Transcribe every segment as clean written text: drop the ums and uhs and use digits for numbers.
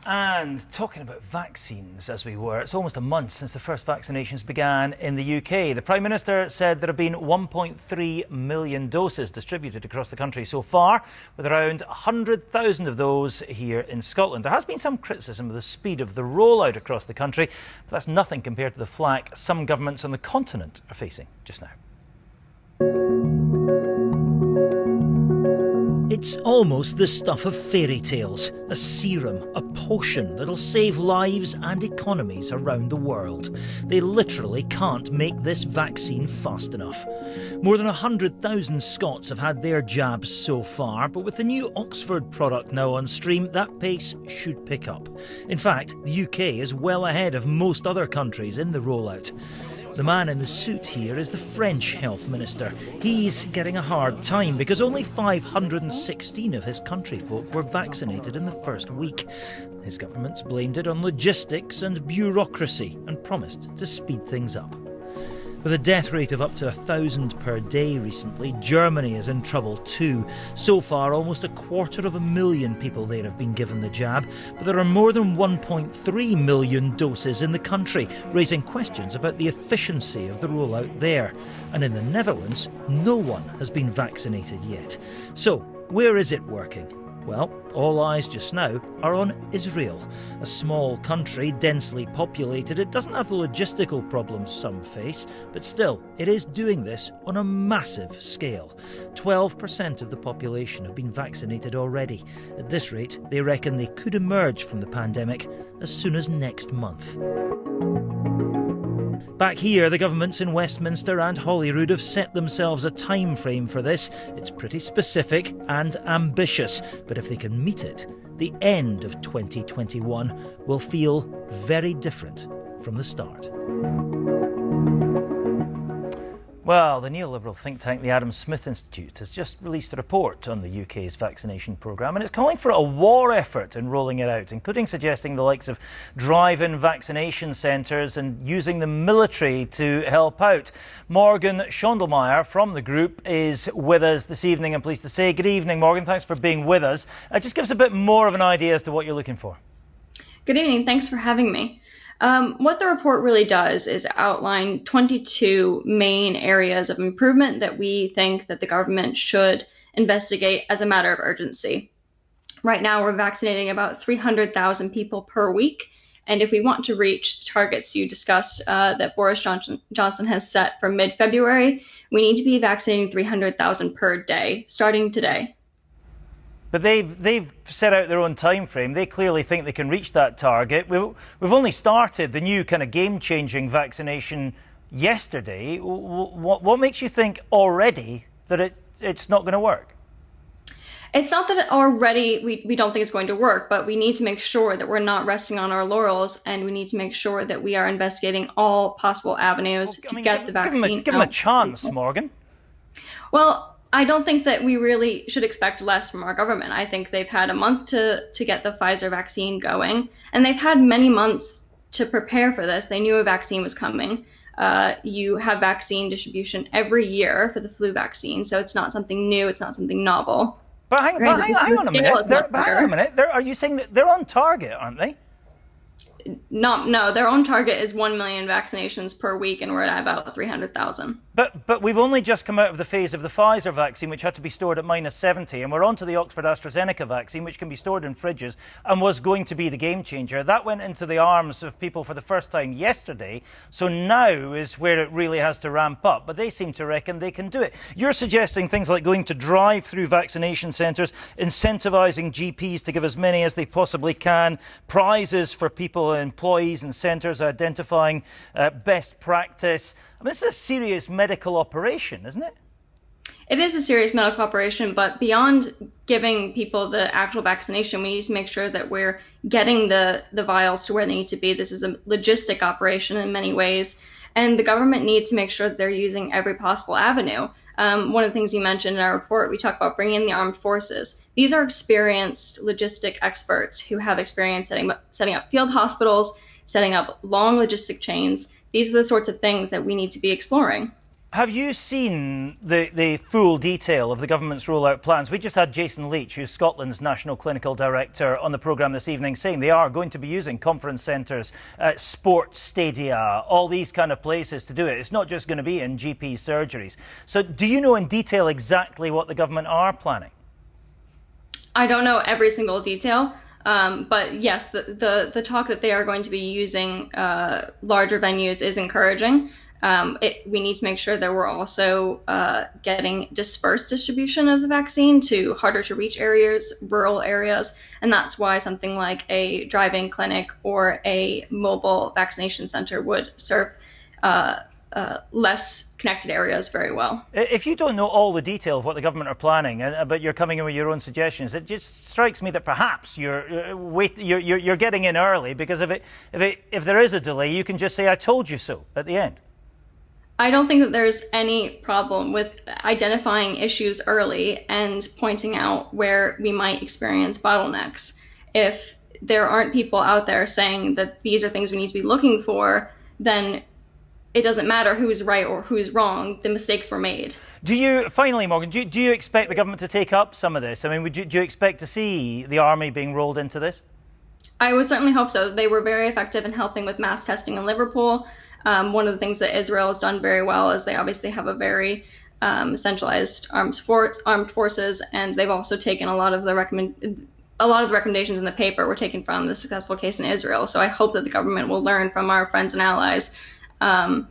And talking about vaccines as we were, it's almost a month since the first vaccinations began in the UK. The Prime Minister said there have been 1.3 million doses distributed across the country so far, with around 100,000 of those here in Scotland. There has been some criticism of the speed of the rollout across the country, but that's nothing compared to the flack some governments on the continent are facing just now. It's almost the stuff of fairy tales, a serum, a potion that'll save lives and economies around the world. They literally can't make this vaccine fast enough. More than 100,000 Scots have had their jabs so far, but with the new Oxford product now on stream, that pace should pick up. In fact, the UK is well ahead of most other countries in the rollout. The man in the suit here is the French Health Minister. He's getting a hard time because only 516 of his countryfolk were vaccinated in the first week. His government's blamed it on logistics and bureaucracy and promised to speed things up. With a death rate of up to 1,000 per day recently, Germany is in trouble too. So far, almost 250,000 people there have been given the jab, but there are more than 1.3 million doses in the country, raising questions about the efficiency of the rollout there. And in the Netherlands, no one has been vaccinated yet. So, where is it working? Well, all eyes just now are on Israel. A small country, densely populated, it doesn't have the logistical problems some face, but still, it is doing this on a massive scale. 12% of the population have been vaccinated already. At this rate, they reckon they could emerge from the pandemic as soon as next month. Back here, the governments in Westminster and Holyrood have set themselves a time frame for this. It's pretty specific and ambitious, but if they can meet it, the end of 2021 will feel very different from the start. Well, the neoliberal think tank, the Adam Smith Institute, has just released a report on the UK's vaccination programme, and it's calling for a war effort in rolling it out, including suggesting the likes of drive-in vaccination centres and using the military to help out. Morgan Schondelmeier from the group is with us this evening, I'm pleased to say. Good evening, Morgan. Thanks for being with us. Just give us a bit more of an idea as to what you're looking for. Good evening. Thanks for having me. What the report really does is outline 22 main areas of improvement that we think that the government should investigate as a matter of urgency. Right now, we're vaccinating about 300,000 people per week. And if we want to reach the targets you discussed that Boris Johnson has set for mid-February, we need to be vaccinating 300,000 per day, starting today. But they've set out their own time frame. They clearly think they can reach that target. We've only started the new kind of game-changing vaccination yesterday. What makes you think already that it's not going to work? It's not that already we don't think it's going to work, but we need to make sure that we're not resting on our laurels, and we need to make sure that we are investigating all possible avenues to get the vaccine. Give them a chance, Morgan. Well, I don't think that we really should expect less from our government. I think they've had a month to get the Pfizer vaccine going, and they've had many months to prepare for this. They knew a vaccine was coming. You have vaccine distribution every year for the flu vaccine, so it's not something new, it's not something novel. But hang on a minute. Are you saying that they're on target, aren't they? No, their own target is 1 million vaccinations per week, and we're at about 300,000. But we've only just come out of the phase of the Pfizer vaccine, which had to be stored at -70, and we're on to the Oxford AstraZeneca vaccine, which can be stored in fridges and was going to be the game changer. That went into the arms of people for the first time yesterday, so now is where it really has to ramp up. But they seem to reckon they can do it. You're suggesting things like going to drive-through vaccination centres, incentivising GPs to give as many as they possibly can, prizes for people, employees and centres, identifying best practice. I mean, this is a serious medical operation, isn't it? It is a serious medical operation, but beyond giving people the actual vaccination, we need to make sure that we're getting the vials to where they need to be. This is a logistic operation in many ways, and the government needs to make sure that they're using every possible avenue. One of the things you mentioned in our report, we talk about bringing in the armed forces. These are experienced logistic experts who have experience setting up field hospitals, setting up long logistic chains. These are the sorts of things that we need to be exploring. Have you seen the full detail of the government's rollout plans? We just had Jason Leach, who's Scotland's National Clinical Director, on the programme this evening, saying they are going to be using conference centres, sports stadia, all these kind of places to do it. It's not just going to be in GP surgeries. So do you know in detail exactly what the government are planning? I don't know every single detail. But yes, the talk that they are going to be using larger venues is encouraging. We need to make sure that we're also getting dispersed distribution of the vaccine to harder to reach areas, rural areas, and that's why something like a drive-in clinic or a mobile vaccination center would serve less connected areas very well. If you don't know all the detail of what the government are planning, but you're coming in with your own suggestions, it just strikes me that perhaps you're getting in early, because if there is a delay, you can just say "I told you so" at the end. I don't think that there's any problem with identifying issues early and pointing out where we might experience bottlenecks. If there aren't people out there saying that these are things we need to be looking for, then it doesn't matter who's right or who's wrong. The mistakes were made. Finally, Morgan, do you expect the government to take up some of this? I mean, do you expect to see the army being rolled into this? I would certainly hope so. They were very effective in helping with mass testing in Liverpool. One of the things that Israel has done very well is they obviously have a very centralized armed forces, and they've also taken a lot of the recommendations in the paper were taken from the successful case in Israel. So I hope that the government will learn from our friends and allies and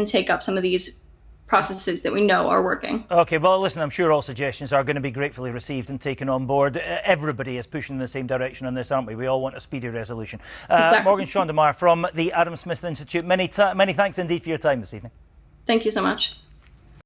take up some of these processes that we know are working. OK, well, listen, I'm sure all suggestions are going to be gratefully received and taken on board. Everybody is pushing in the same direction on this, aren't we? We all want a speedy resolution. Exactly. Morgan Schondelmeier from the Adam Smith Institute, many thanks indeed for your time this evening. Thank you so much.